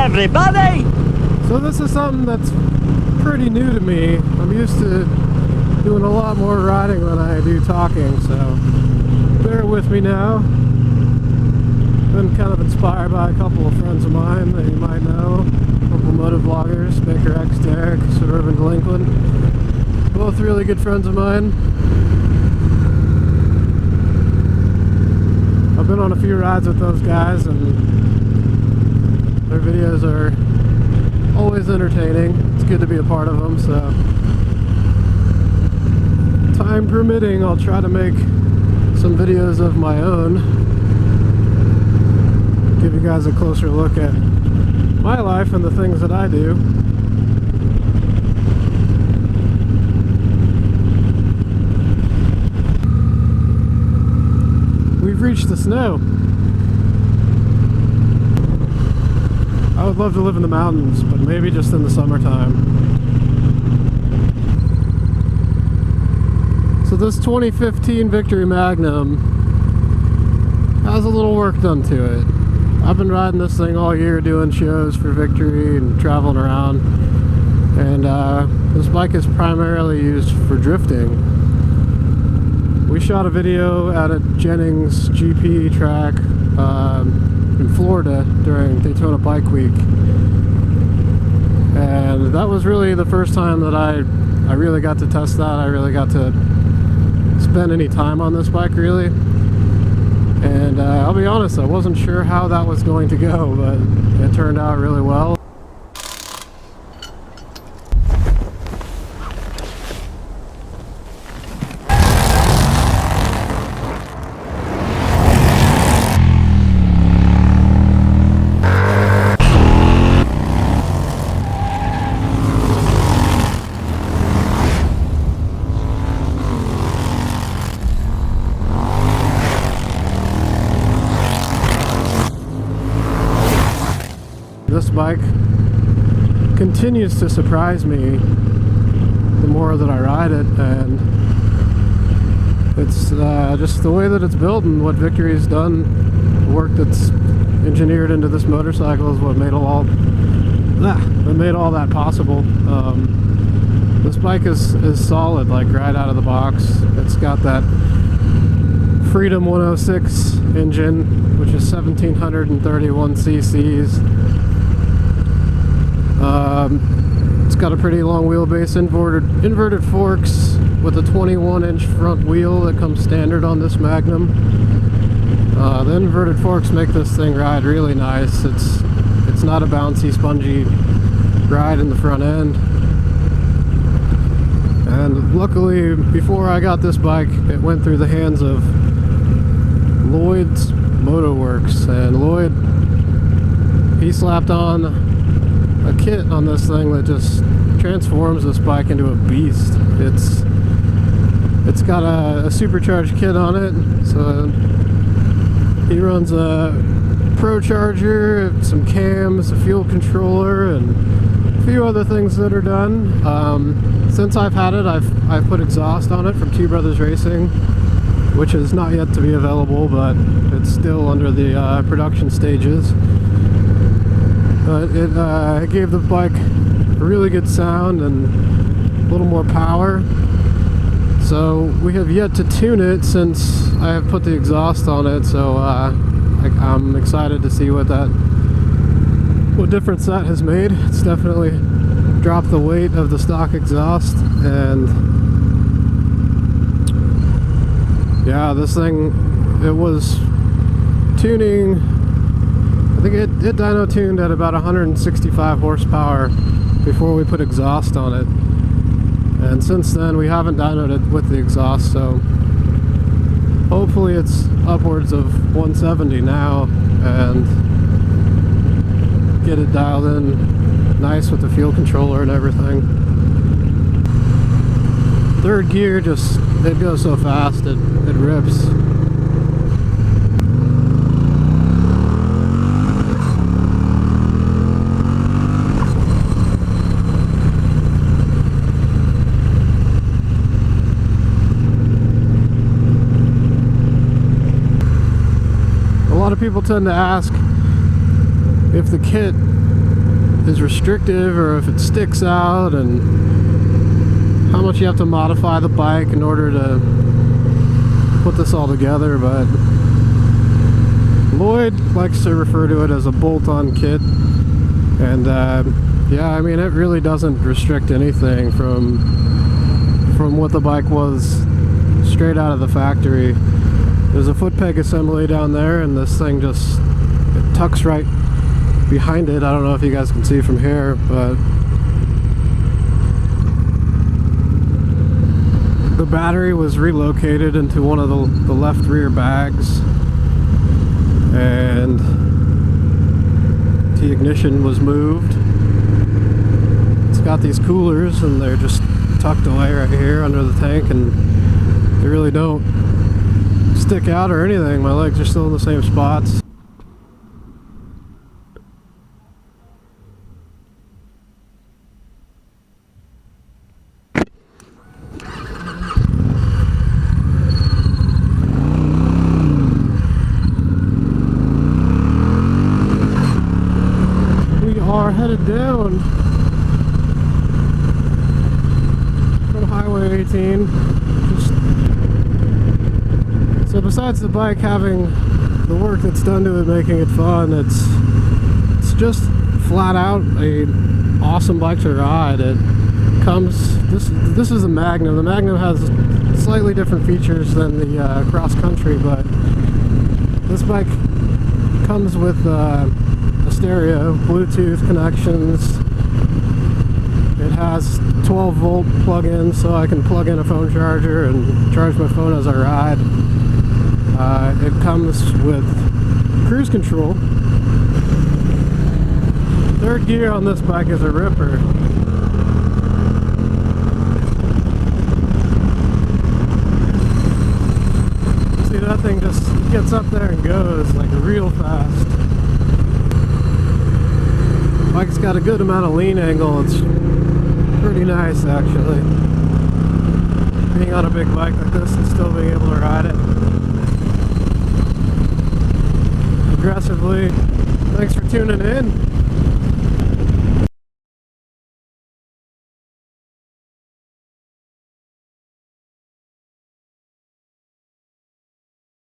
everybody! So this is something that's pretty new to me. I'm used to doing a lot more riding than I do talking, so bear with me now. Been kind of inspired by a couple of friends of mine that you might know. A couple motovloggers, Baker X Derek, Suburban Delinquent. Both really good friends of mine. I've been on a few rides with those guys and their videos are always entertaining. It's good to be a part of them, so time permitting, I'll try to make some videos of my own. Give you guys a closer look at my life and the things that I do. We've reached the snow. I would love to live in the mountains, but maybe just in the summertime. So this 2015 Victory Magnum has a little work done to it. I've been riding this thing all year, doing shows for Victory and traveling around. And this bike is primarily used for drifting. We shot a video at a Jennings GP track in Florida during Daytona Bike Week, and that was really the first time that I really got to test that. I really got to spend any time on this bike, really. And I'll be honest, I wasn't sure how that was going to go, but it turned out really well. This bike continues to surprise me the more that I ride it, and it's just the way that it's built and what Victory's done, the work that's engineered into this motorcycle is what made all that possible. This bike is solid, like right out of the box. It's got that Freedom 106 engine, which is 1731 cc's. It's got a pretty long wheelbase, inverted forks with a 21-inch front wheel that comes standard on this Magnum. The inverted forks make this thing ride really nice. It's not a bouncy, spongy ride in the front end. And luckily, before I got this bike, it went through the hands of Lloyd's Motoworks, and Lloyd, he slapped on a kit on this thing that just transforms this bike into a beast. It's got a supercharged kit on it, so he runs a Procharger, some cams, a fuel controller, and a few other things that are done. Since I've had it, I've put exhaust on it from Two Brothers Racing, which is not yet to be available, but it's still under the production stages. But it gave the bike a really good sound and a little more power. So we have yet to tune it since I have put the exhaust on it, so I'm excited to see what difference that has made. It's definitely dropped the weight of the stock exhaust, and yeah, this thing, it was tuning, I think it dyno tuned at about 165 horsepower before we put exhaust on it, and since then we haven't dynoed it with the exhaust, so hopefully it's upwards of 170 now, and get it dialed in nice with the fuel controller and everything. Third gear, it goes so fast, it rips. A lot of people tend to ask if the kit is restrictive or if it sticks out, and how much you have to modify the bike in order to put this all together. But Lloyd likes to refer to it as a bolt-on kit, and yeah, I mean, it really doesn't restrict anything from what the bike was straight out of the factory. There's a foot peg assembly down there, and this thing just, it tucks right behind it. I don't know if you guys can see from here, but the battery was relocated into one of the left rear bags, and the ignition was moved. It's got these coolers, and they're just tucked away right here under the tank, and they really don't stick out or anything. My legs are still in the same spots. We are headed down from Highway 18. So besides the bike having the work that's done to it, making it fun, it's just flat out a awesome bike to ride. It comes, this is a Magnum. The Magnum has slightly different features than the cross country, but this bike comes with a stereo, Bluetooth connections. It has 12 volt plug-in, so I can plug in a phone charger and charge my phone as I ride. It comes with cruise control. Third gear on this bike is a ripper. See, that thing just gets up there and goes like real fast. Bike's got a good amount of lean angle. It's pretty nice, actually. Being on a big bike like this and still being able to ride it aggressively. Thanks for tuning in.